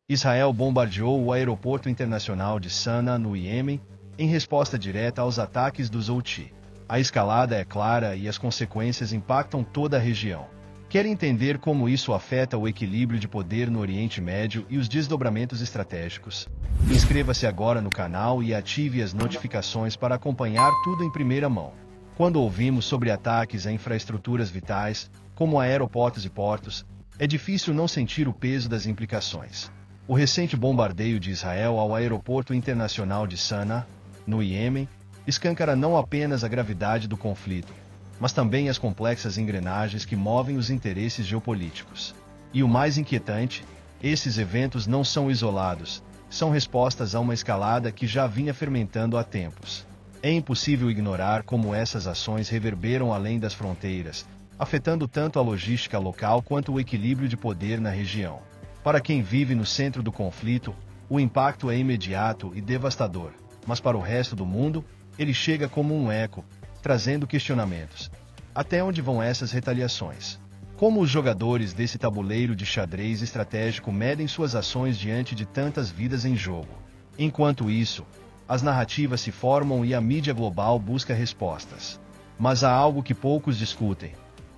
Israel bombardeou o aeroporto internacional de Sanaa, no Iêmen, em resposta direta aos ataques dos Houthi. A escalada é clara e as consequências impactam toda a região. Quer entender como isso afeta o equilíbrio de poder no Oriente Médio e os desdobramentos estratégicos? Inscreva-se agora no canal e ative as notificações para acompanhar tudo em primeira mão. Quando ouvimos sobre ataques a infraestruturas vitais, como aeroportos e portos, é difícil não sentir o peso das implicações. O recente bombardeio de Israel ao aeroporto internacional de Sanaa, no Iêmen, escancara não apenas a gravidade do conflito, mas também as complexas engrenagens que movem os interesses geopolíticos. E o mais inquietante, esses eventos não são isolados, são respostas a uma escalada que já vinha fermentando há tempos. É impossível ignorar como essas ações reverberam além das fronteiras, afetando tanto a logística local quanto o equilíbrio de poder na região. Para quem vive no centro do conflito, o impacto é imediato e devastador, mas para o resto do mundo, ele chega como um eco, trazendo questionamentos. Até onde vão essas retaliações? Como os jogadores desse tabuleiro de xadrez estratégico medem suas ações diante de tantas vidas em jogo? Enquanto isso, as narrativas se formam e a mídia global busca respostas. Mas há algo que poucos discutem.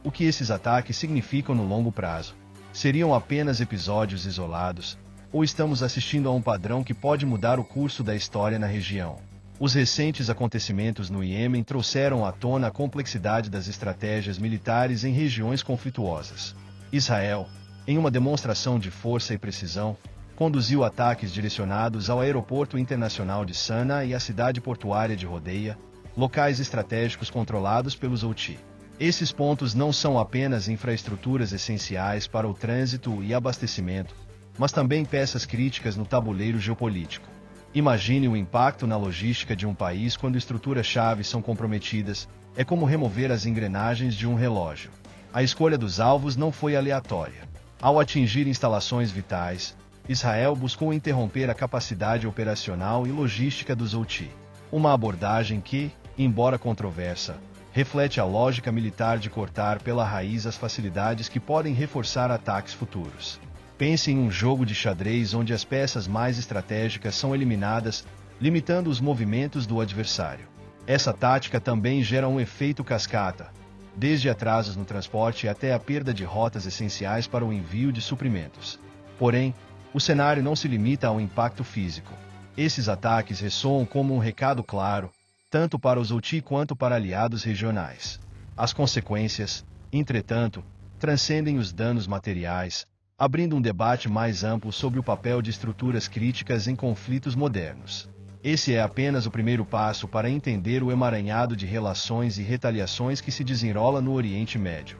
O que esses ataques significam no longo prazo? Seriam apenas episódios isolados? Ou estamos assistindo a um padrão que pode mudar o curso da história na região? Os recentes acontecimentos no Iêmen trouxeram à tona a complexidade das estratégias militares em regiões conflituosas. Israel, em uma demonstração de força e precisão, conduziu ataques direcionados ao aeroporto internacional de Sanaa e à cidade portuária de Rodeia, locais estratégicos controlados pelos Houthi. Esses pontos não são apenas infraestruturas essenciais para o trânsito e abastecimento, mas também peças críticas no tabuleiro geopolítico. Imagine o impacto na logística de um país quando estruturas-chave são comprometidas, é como remover as engrenagens de um relógio. A escolha dos alvos não foi aleatória. Ao atingir instalações vitais, Israel buscou interromper a capacidade operacional e logística dos Houthi. Uma abordagem que, embora controversa, reflete a lógica militar de cortar pela raiz as facilidades que podem reforçar ataques futuros. Pense em um jogo de xadrez onde as peças mais estratégicas são eliminadas, limitando os movimentos do adversário. Essa tática também gera um efeito cascata, desde atrasos no transporte até a perda de rotas essenciais para o envio de suprimentos. Porém, o cenário não se limita ao impacto físico. Esses ataques ressoam como um recado claro, tanto para os Houthi quanto para aliados regionais. As consequências, entretanto, transcendem os danos materiais, abrindo um debate mais amplo sobre o papel de estruturas críticas em conflitos modernos. Esse é apenas o primeiro passo para entender o emaranhado de relações e retaliações que se desenrola no Oriente Médio.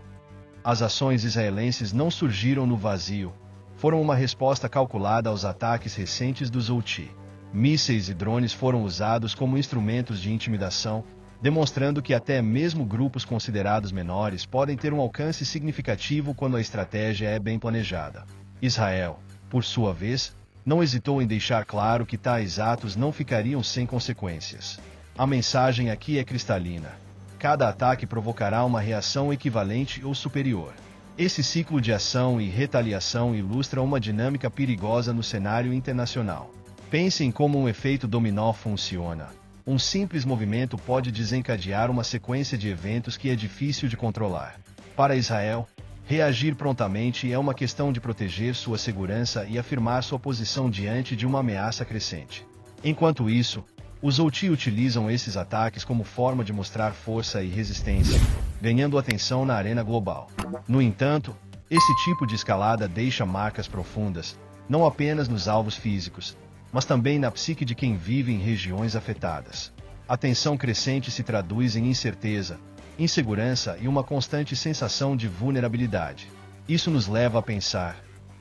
As ações israelenses não surgiram no vazio, foram uma resposta calculada aos ataques recentes dos Houthi. Mísseis e drones foram usados como instrumentos de intimidação, demonstrando que até mesmo grupos considerados menores podem ter um alcance significativo quando a estratégia é bem planejada. Israel, por sua vez, não hesitou em deixar claro que tais atos não ficariam sem consequências. A mensagem aqui é cristalina. Cada ataque provocará uma reação equivalente ou superior. Esse ciclo de ação e retaliação ilustra uma dinâmica perigosa no cenário internacional. Pense em como um efeito dominó funciona. Um simples movimento pode desencadear uma sequência de eventos que é difícil de controlar. Para Israel, reagir prontamente é uma questão de proteger sua segurança e afirmar sua posição diante de uma ameaça crescente. Enquanto isso, os Houthi utilizam esses ataques como forma de mostrar força e resistência, ganhando atenção na arena global. No entanto, esse tipo de escalada deixa marcas profundas, não apenas nos alvos físicos, mas também na psique de quem vive em regiões afetadas. A tensão crescente se traduz em incerteza, insegurança e uma constante sensação de vulnerabilidade. Isso nos leva a pensar: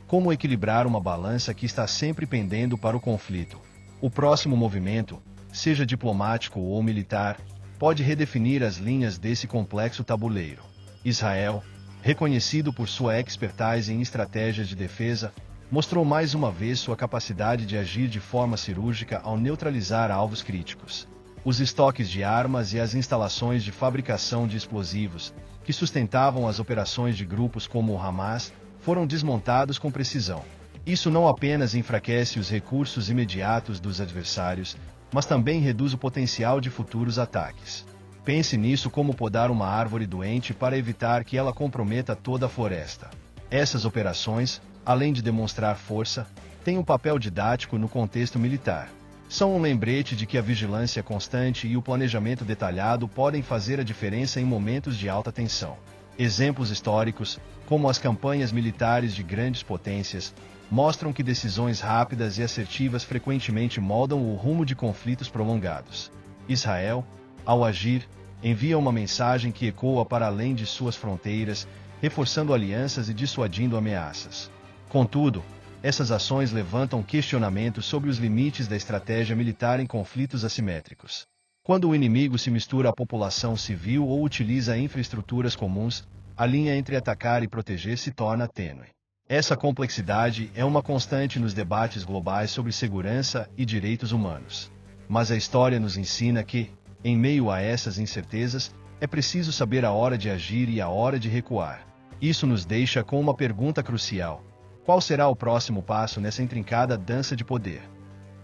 como equilibrar uma balança que está sempre pendendo para o conflito? O próximo movimento, seja diplomático ou militar, pode redefinir as linhas desse complexo tabuleiro. Israel, reconhecido por sua expertise em estratégias de defesa, mostrou mais uma vez sua capacidade de agir de forma cirúrgica ao neutralizar alvos críticos. Os estoques de armas e as instalações de fabricação de explosivos, que sustentavam as operações de grupos como o Hamas, foram desmontados com precisão. Isso não apenas enfraquece os recursos imediatos dos adversários, mas também reduz o potencial de futuros ataques. Pense nisso como podar uma árvore doente para evitar que ela comprometa toda a floresta. Essas operações, além de demonstrar força, têm um papel didático no contexto militar. São um lembrete de que a vigilância constante e o planejamento detalhado podem fazer a diferença em momentos de alta tensão. Exemplos históricos, como as campanhas militares de grandes potências, mostram que decisões rápidas e assertivas frequentemente moldam o rumo de conflitos prolongados. Israel, ao agir, envia uma mensagem que ecoa para além de suas fronteiras, reforçando alianças e dissuadindo ameaças. Contudo, essas ações levantam questionamentos sobre os limites da estratégia militar em conflitos assimétricos. Quando o inimigo se mistura à população civil ou utiliza infraestruturas comuns, a linha entre atacar e proteger se torna tênue. Essa complexidade é uma constante nos debates globais sobre segurança e direitos humanos. Mas a história nos ensina que, em meio a essas incertezas, é preciso saber a hora de agir e a hora de recuar. Isso nos deixa com uma pergunta crucial: qual será o próximo passo nessa intrincada dança de poder?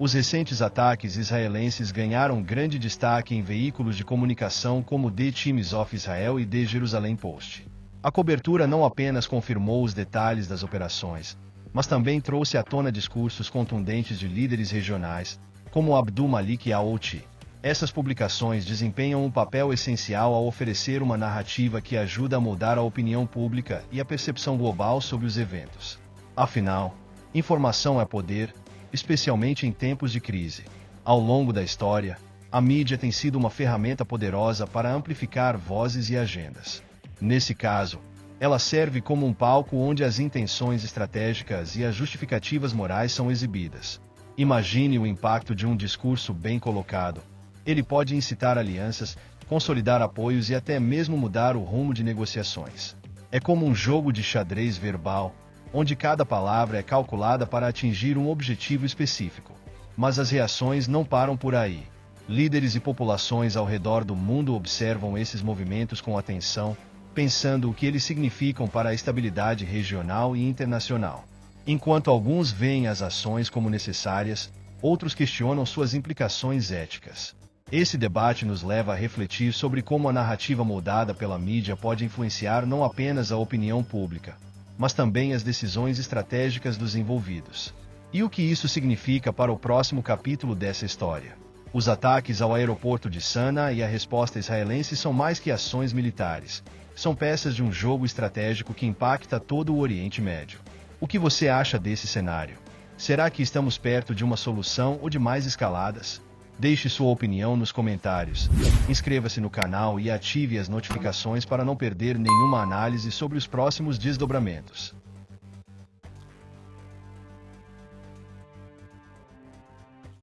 Os recentes ataques israelenses ganharam grande destaque em veículos de comunicação como The Times of Israel e The Jerusalem Post. A cobertura não apenas confirmou os detalhes das operações, mas também trouxe à tona discursos contundentes de líderes regionais, como Abdul Malik al-Houthi. Essas publicações desempenham um papel essencial ao oferecer uma narrativa que ajuda a moldar a opinião pública e a percepção global sobre os eventos. Afinal, informação é poder, especialmente em tempos de crise. Ao longo da história, a mídia tem sido uma ferramenta poderosa para amplificar vozes e agendas. Nesse caso, ela serve como um palco onde as intenções estratégicas e as justificativas morais são exibidas. Imagine o impacto de um discurso bem colocado. Ele pode incitar alianças, consolidar apoios e até mesmo mudar o rumo de negociações. É como um jogo de xadrez verbal, onde cada palavra é calculada para atingir um objetivo específico. Mas as reações não param por aí. Líderes e populações ao redor do mundo observam esses movimentos com atenção, pensando o que eles significam para a estabilidade regional e internacional. Enquanto alguns veem as ações como necessárias, outros questionam suas implicações éticas. Esse debate nos leva a refletir sobre como a narrativa moldada pela mídia pode influenciar não apenas a opinião pública, mas também as decisões estratégicas dos envolvidos. E o que isso significa para o próximo capítulo dessa história? Os ataques ao aeroporto de Sanaa e a resposta israelense são mais que ações militares. São peças de um jogo estratégico que impacta todo o Oriente Médio. O que você acha desse cenário? Será que estamos perto de uma solução ou de mais escaladas? Deixe sua opinião nos comentários. Inscreva-se no canal e ative as notificações para não perder nenhuma análise sobre os próximos desdobramentos.